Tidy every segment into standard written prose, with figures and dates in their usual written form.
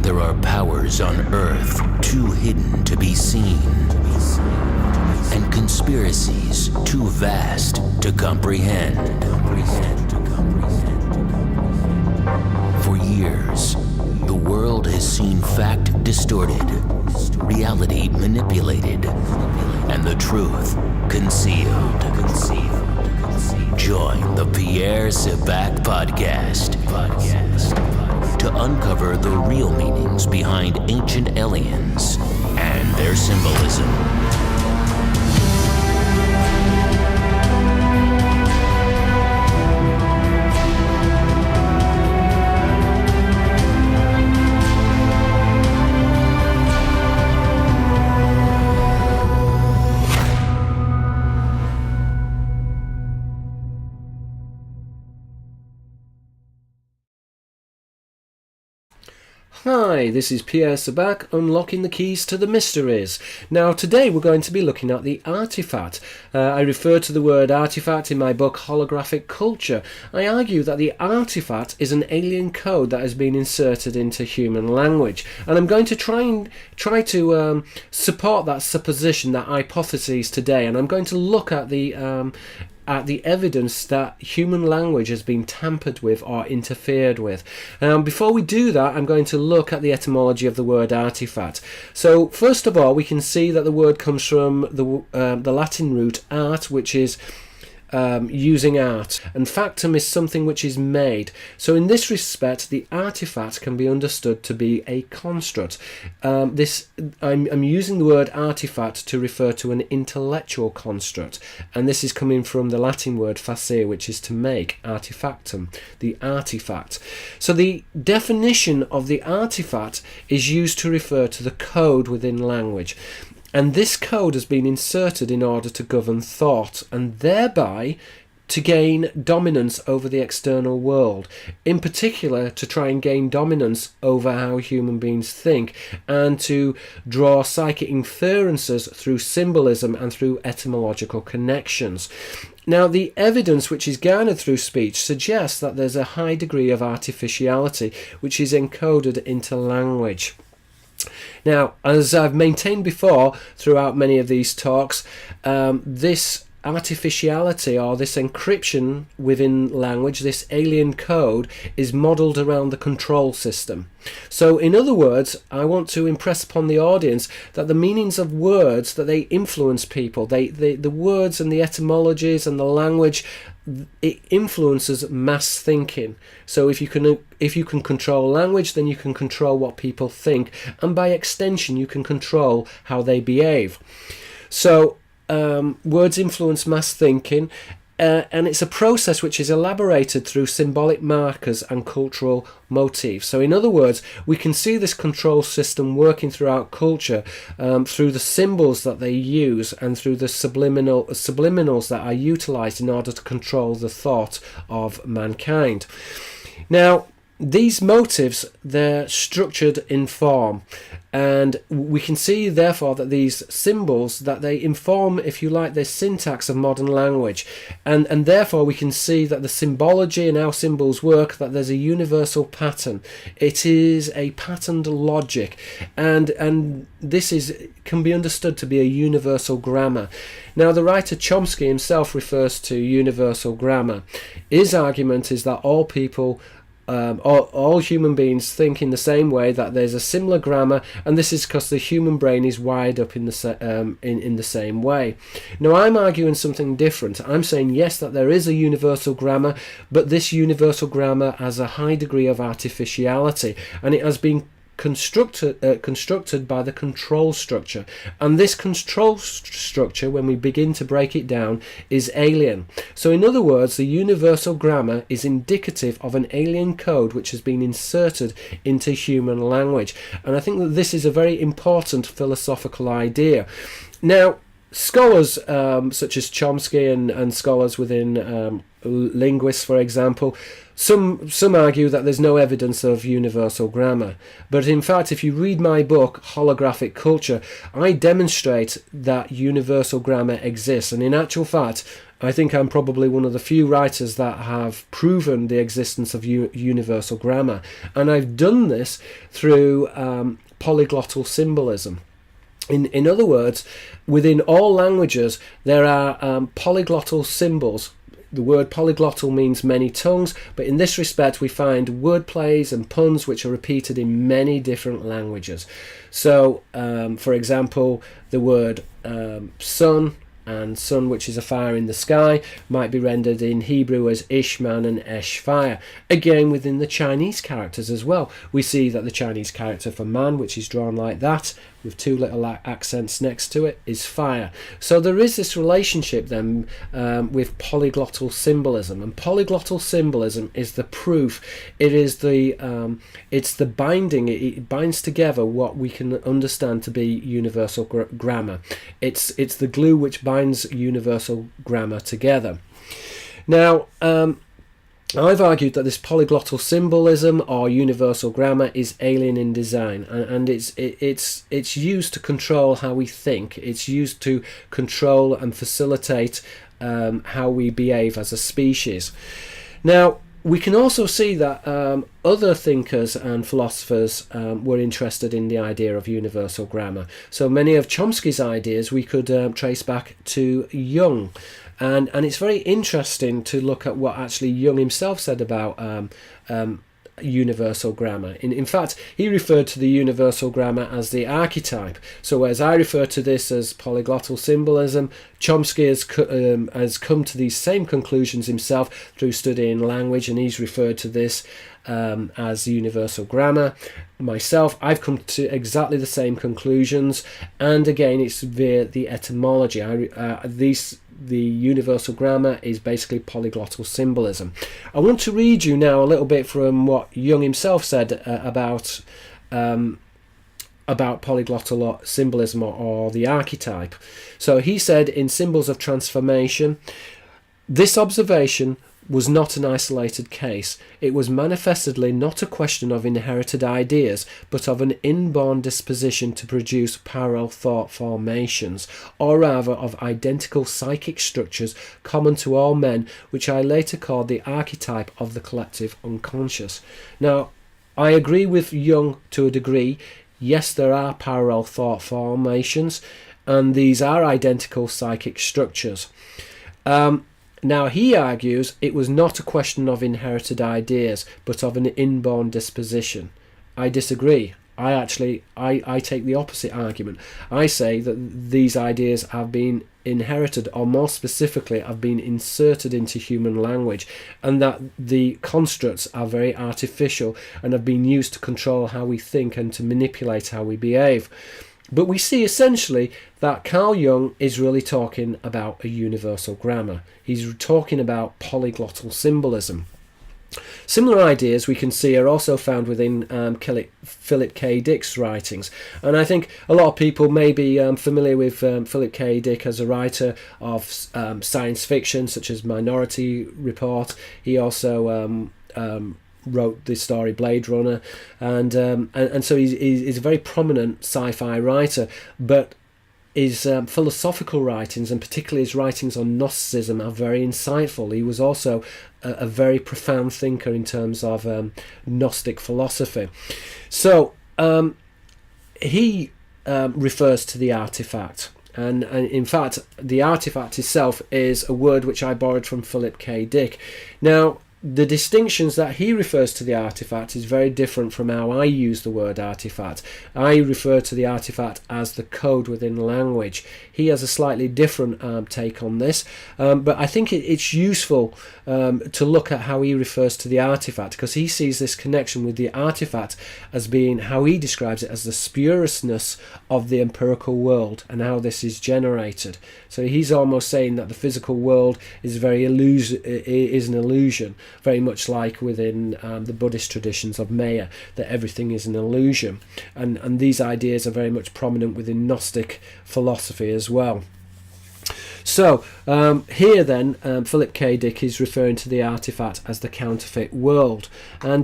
There are powers on Earth too hidden to be seen, and conspiracies too vast to comprehend. For years, the world has seen fact distorted, reality manipulated, and the truth concealed. Join the Pierre Sabak podcast to uncover the real meanings behind ancient aliens and their symbolism. Hi, this is Pierre Sabak, unlocking the keys to the mysteries. Now today we're going to be looking at the artifact. I refer to the word artifact in my book Holographic Culture. I argue that the artifact is an alien code that has been inserted into human language, and I'm going to try to support that supposition, that hypothesis today, and I'm going to look at the evidence that human language has been tampered with or interfered with. Before we do that, I'm going to look at the etymology of the word artifact. So first of all, we can see that the word comes from the Latin root art, which is using art, and factum is something which is made. So in this respect, the artifact can be understood to be a construct. I'm using the word artifact to refer to an intellectual construct, and this is coming from the Latin word facere, which is to make, artefactum, the artifact. So the definition of the artifact is used to refer to the code within language. And this code has been inserted in order to govern thought and thereby to gain dominance over the external world, in particular to try and gain dominance over how human beings think and to draw psychic inferences through symbolism and through etymological connections. Now, the evidence which is garnered through speech suggests that there's a high degree of artificiality which is encoded into language. Now, as I've maintained before throughout many of these talks, this artificiality or this encryption within language, this alien code, is modelled around the control system. So in other words, I want to impress upon the audience that the meanings of words, that they influence people. The words and the etymologies and the language, it influences mass thinking. So if you can control language, then you can control what people think, and by extension you can control how they behave. So words influence mass thinking, and it's a process which is elaborated through symbolic markers and cultural motifs. So in other words, we can see this control system working throughout culture through the symbols that they use and through the subliminals that are utilized in order to control the thought of mankind. Now, these motifs, they're structured in form, and we can see therefore that these symbols, that they inform, if you like, the syntax of modern language, and therefore we can see that the symbology and how symbols work, that there's a universal pattern. It is a patterned logic, and this can be understood to be a universal grammar. Now, the writer Chomsky himself refers to universal grammar. His argument is that all people, all human beings think in the same way, that there's a similar grammar, and this is because the human brain is wired up in the same way. Now, I'm arguing something different. I'm saying yes, that there is a universal grammar, but this universal grammar has a high degree of artificiality, and it has been constructed by the control structure, and this control structure, when we begin to break it down, is alien. So in other words, the universal grammar is indicative of an alien code which has been inserted into human language, and I think that this is a very important philosophical idea. Now, scholars such as Chomsky and scholars within linguists, for example, some argue that there's no evidence of universal grammar. But in fact, if you read my book, Holographic Culture, I demonstrate that universal grammar exists. And in actual fact, I think I'm probably one of the few writers that have proven the existence of universal grammar, and I've done this through polyglottal symbolism. In other words, within all languages there are polyglottal symbols. The word polyglottal means many tongues, but in this respect we find word plays and puns which are repeated in many different languages. So, for example, the word sun, and sun, which is a fire in the sky, might be rendered in Hebrew as Ishman and Esh, fire. Again, within the Chinese characters as well, we see that the Chinese character for man, which is drawn like that, with two little accents next to it, is fire. So there is this relationship then with polyglottal symbolism, and polyglottal symbolism is the proof. It is it's the binding. It binds together what we can understand to be universal grammar. It's the glue which binds universal grammar together. Now, I've argued that this polyglottal symbolism or universal grammar is alien in design, and it's used to control how we think. It's used to control and facilitate how we behave as a species. Now, we can also see that other thinkers and philosophers were interested in the idea of universal grammar. So many of Chomsky's ideas we could trace back to Jung. And it's very interesting to look at what actually Jung himself said about universal grammar. In fact, he referred to the universal grammar as the archetype. So whereas I refer to this as polyglottal symbolism, Chomsky has come to these same conclusions himself through studying language, and he's referred to this as universal grammar. Myself, I've come to exactly the same conclusions, and again it's via the etymology. The universal grammar is basically polyglottal symbolism. I want to read you now a little bit from what Jung himself said about polyglottal symbolism or the archetype. So he said in Symbols of Transformation, this observation was not an isolated case. It was manifestly not a question of inherited ideas, but of an inborn disposition to produce parallel thought formations, or rather of identical psychic structures common to all men, which I later called the archetype of the collective unconscious. Now, I agree with Jung to a degree. Yes, there are parallel thought formations, and these are identical psychic structures. Now, he argues it was not a question of inherited ideas, but of an inborn disposition. I disagree. I take the opposite argument. I say that these ideas have been inherited, or more specifically, have been inserted into human language, and that the constructs are very artificial and have been used to control how we think and to manipulate how we behave. But we see essentially that Carl Jung is really talking about a universal grammar. He's talking about polyglottal symbolism. Similar ideas we can see are also found within Philip K. Dick's writings, and I think a lot of people may be familiar with Philip K. Dick as a writer of science fiction such as Minority Report. He also wrote the story Blade Runner, and so he's a very prominent sci-fi writer, but his philosophical writings, and particularly his writings on Gnosticism, are very insightful. He was also a very profound thinker in terms of Gnostic philosophy. So he refers to the artifact. And in fact, the artifact itself is a word which I borrowed from Philip K. Dick. Now, the distinctions that he refers to the artifact is very different from how I use the word artifact. I refer to the artifact as the code within language. He has a slightly different take on this, but I think it's useful to look at how he refers to the artifact, because he sees this connection with the artifact as being, how he describes it, as the spuriousness of the empirical world and how this is generated. So he's almost saying that the physical world is is an illusion, very much like within the Buddhist traditions of Maya, that everything is an illusion. And these ideas are very much prominent within Gnostic philosophy as well. So here then, Philip K. Dick is referring to the artifact as the counterfeit world, and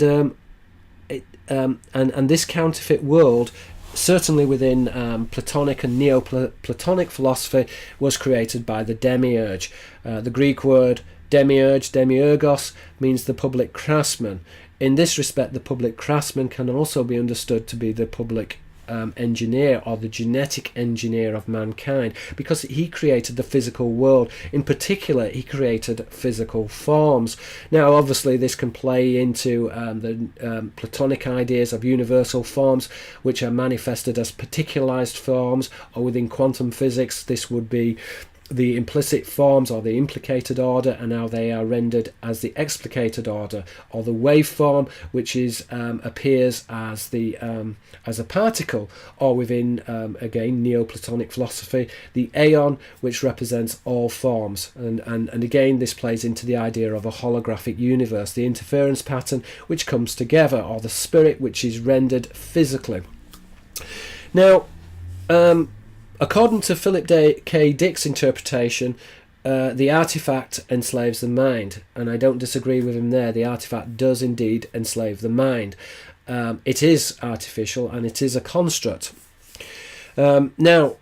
this counterfeit world certainly within Platonic and Neoplatonic philosophy, was created by the demiurge. The Greek word demiurge, demiurgos, means the public craftsman. In this respect, the public craftsman can also be understood to be the public engineer, or the genetic engineer of mankind, because he created the physical world. In particular, he created physical forms. Now, obviously, this can play into the Platonic ideas of universal forms, which are manifested as particularized forms, or within quantum physics, this would be the implicit forms or the implicated order, and now they are rendered as the explicated order, or the waveform, which is appears as the as a particle, or within again Neoplatonic philosophy, the aeon, which represents all forms, and again this plays into the idea of a holographic universe, the interference pattern which comes together, or the spirit which is rendered physically. Now, according to Philip K. Dick's interpretation, the artifact enslaves the mind, and I don't disagree with him there. The artifact does indeed enslave the mind. It is artificial, and it is a construct. Now,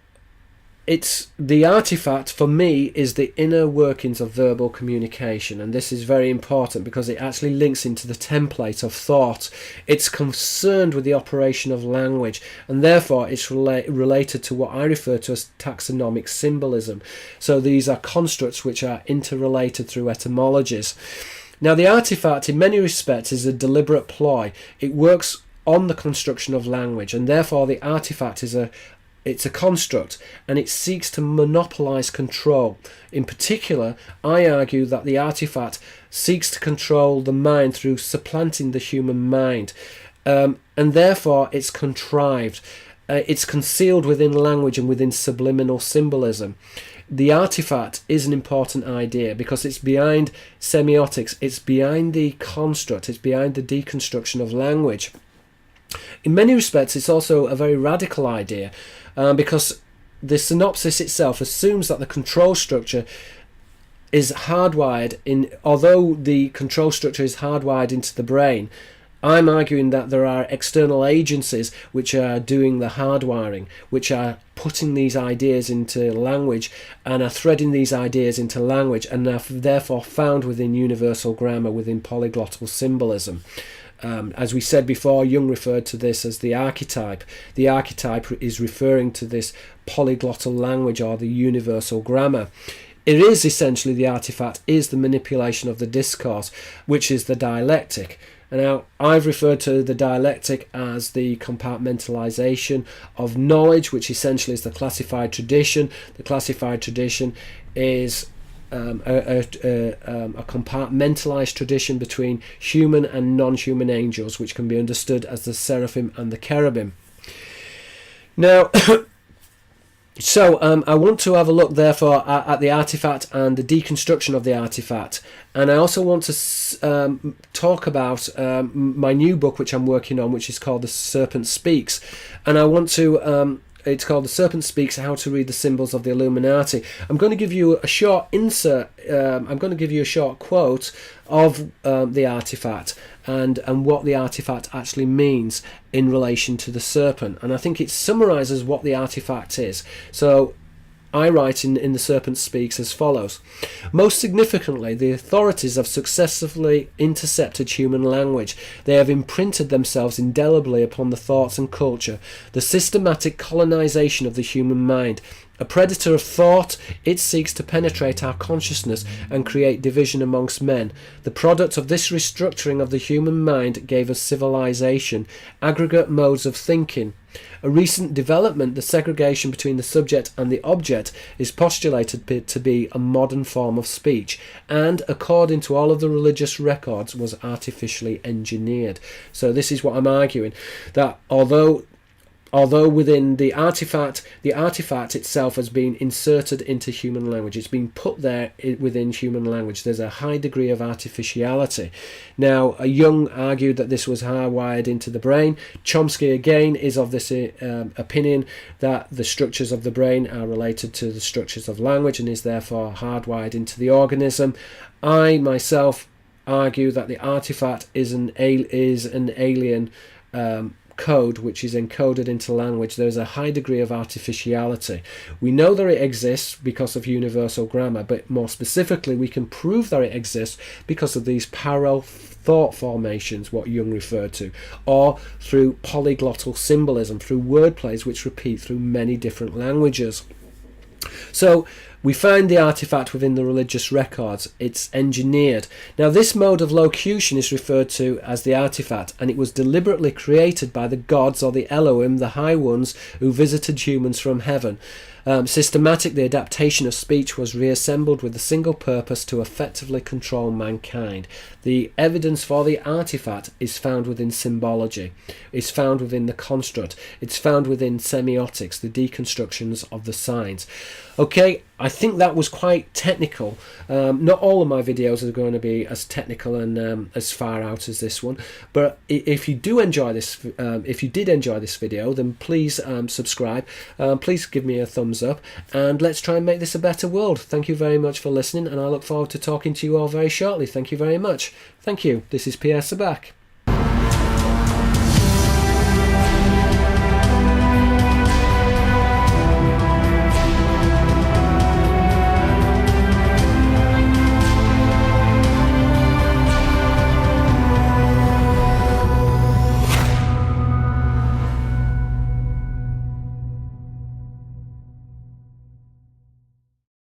it's the artifact for me is the inner workings of verbal communication, and this is very important because it actually links into the template of thought. It's concerned with the operation of language, and therefore it's related to what I refer to as taxonomic symbolism. So these are constructs which are interrelated through etymologies. Now, the artifact in many respects is a deliberate ploy. It works on the construction of language, and therefore the artifact is it's a construct, and it seeks to monopolize control. In particular, I argue that the artifact seeks to control the mind through supplanting the human mind, and therefore it's contrived. It's concealed within language and within subliminal symbolism. The artifact is an important idea because it's behind semiotics, it's behind the construct, it's behind the deconstruction of language. In many respects, it's also a very radical idea, because the synopsis itself assumes that the control structure is hardwired in. Although the control structure is hardwired into the brain, I'm arguing that there are external agencies which are doing the hardwiring, which are putting these ideas into language and are threading these ideas into language, and are therefore found within universal grammar, within polyglottal symbolism. As we said before, Jung referred to this as the archetype. The archetype is referring to this polyglottal language, or the universal grammar. It is essentially, the artifact is the manipulation of the discourse, which is the dialectic. And now, I've referred to the dialectic as the compartmentalization of knowledge, which essentially is the classified tradition. The classified tradition is a compartmentalized tradition between human and non-human angels, which can be understood as the seraphim and the cherubim. Now, so I want to have a look therefore at the artifact and the deconstruction of the artifact, and I also want to talk about my new book which I'm working on, which is called The Serpent Speaks, and I want to it's called The Serpent Speaks, How to Read the Symbols of the Illuminati. I'm going to give you a short insert, I'm going to give you a short quote of the artifact and what the artifact actually means in relation to the serpent. And I think it summarises what the artifact is. So I write in The Serpent Speaks as follows. Most significantly, the authorities have successfully intercepted human language. They have imprinted themselves indelibly upon the thoughts and culture, the systematic colonization of the human mind. A predator of thought, it seeks to penetrate our consciousness and create division amongst men. The product of this restructuring of the human mind gave us civilization, aggregate modes of thinking. A recent development, the segregation between the subject and the object, is postulated to be a modern form of speech, and, according to all of the religious records, was artificially engineered. So this is what I'm arguing, that although within the artifact itself has been inserted into human language, it's been put there within human language, there's a high degree of artificiality. Now, Jung argued that this was hardwired into the brain. Chomsky again is of this opinion that the structures of the brain are related to the structures of language and is therefore hardwired into the organism. I myself argue that the artifact is an alien code which is encoded into language, there's a high degree of artificiality. We know that it exists because of universal grammar, but more specifically we can prove that it exists because of these parallel thought formations, what Jung referred to, or through polyglottal symbolism, through word plays which repeat through many different languages. So we find the artifact within the religious records. It's engineered. Now this mode of locution is referred to as the artifact, and it was deliberately created by the gods, or the Elohim, the high ones who visited humans from heaven. Systematically, the adaptation of speech was reassembled with the single purpose to effectively control mankind. The evidence for the artifact is found within symbology, it's found within the construct, it's found within semiotics, the deconstructions of the signs. Okay, I think that was quite technical. Not all of my videos are going to be as technical and as far out as this one, but if you do enjoy this, if you did enjoy this video, then please subscribe, please give me a thumbs up, and let's try and make this a better world. Thank you very much for listening, and I look forward to talking to you all very shortly. Thank you very much. Thank you. This is Pierre Sabak.